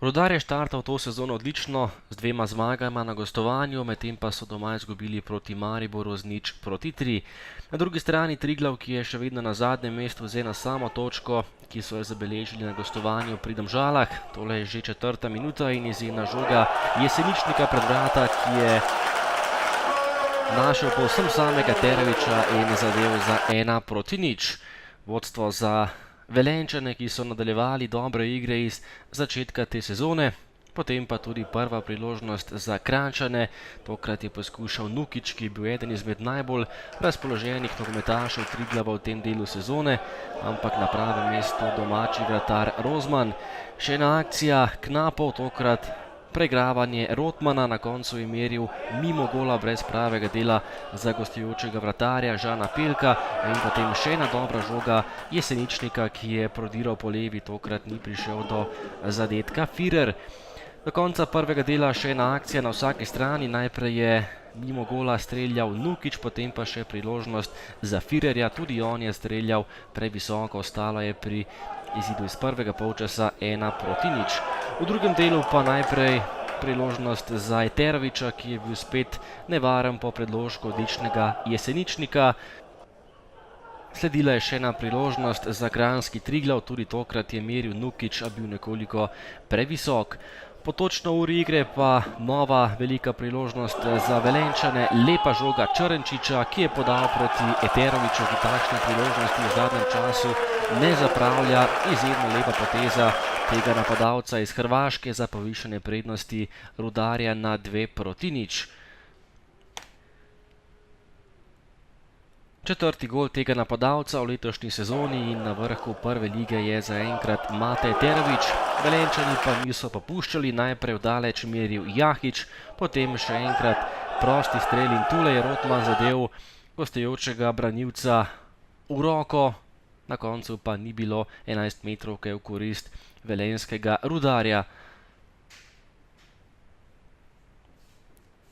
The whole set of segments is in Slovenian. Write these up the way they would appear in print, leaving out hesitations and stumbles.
Rudar je štartal to sezono odlično, z 2 zmagama na gostovanju, medtem pa so doma izgubili proti Mariboru z 0:3. Na drugi strani Triglav, ki je še vedno na zadnjem mestu z eno samo točko, ki so jo zabeležili na gostovanju pri Domžalah. Tole je že 4. minuta in izjemna žoga Jeseničnika pred vrata, ki je našel povsem samega Terovića in zadev za 1:0. Vodstvo za Velenjčane, ki so nadaljevali dobre igre iz začetka te sezone, potem pa tudi prva priložnost za Kranjčane. Tokrat je poskušal Nukić, ki je bil eden izmed najbolj razpoloženih nogometašev Triglava v tem delu sezone, ampak na pravem mestu domači vratar Rozman. Še ena akcija Knapov, tokrat pregravanje Rotmana, na koncu je meril mimo gola brez pravega dela za gostujočega vratarja Žana Pelka in potem še ena dobra žoga Jeseničnika, ki je prodiral po levi, tokrat ni prišel do zadetka Firer. Do konca prvega dela še ena akcija na vsaki strani, najprej je mimo gola streljal Nukić, potem pa še priložnost za Firerja, tudi on je streljal previsoko, ostalo je pri izidu iz prvega polčasa 1:0. V drugem delu pa najprej priložnost za Eterovića, ki je bil spet nevaren po predložku odličnega Jeseničnika. Sledila je še ena priložnost za kranjski Triglav, tudi tokrat je meril Nukić, a bil nekoliko previsok. Po točno uri igre pa nova velika priložnost za Velenjčane, lepa žoga Črnčiča, ki je podal proti Eteroviću, ki takšne priložnosti v zadnjem času ne zapravlja. Izjemno lepa poteza tega napadalca iz Hrvaške za povišanje prednosti Rudarja na 2:0. Četrti gol tega napadalca v letošnji sezoni in na vrhu prve lige je zaenkrat Mate Eterović. Velenjčani pa niso popuščali, najprej vdaleč meril Jahić, potem še enkrat prosti strel in tule je Rotman zadev gostujočega branilca v roko. Na koncu pa ni bilo 11-metrovke v korist velenjskega Rudarja.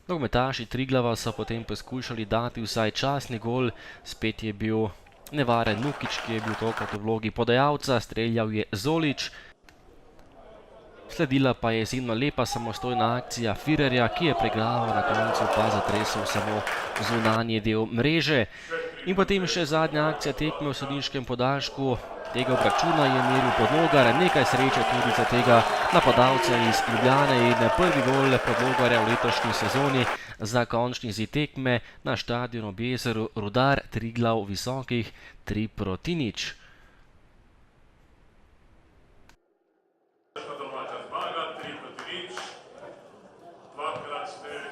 Nogometaši Triglava so potem poskušali dati vsaj časni gol, spet je bil nevaren Nukić, ki je bil tokrat v vlogi podajalca, streljal je Zolić. Sledila pa je izjemno lepa samostojna akcija Firerja, ki je pregraval, na koncu pa zatresel samo zunanji del mreže. In potem še zadnja akcija tekme v sodniškem podaljšku. Tega obračuna je meril Podlogar, nekaj sreče tudi za tega napadalca iz Ljubljane in prvi gol Podlogarja v letošnji sezoni za končni izid tekme na štadionu ob jezeru Rudar Triglav visokih 3:0. Domača zmaga, 3:0, 2x4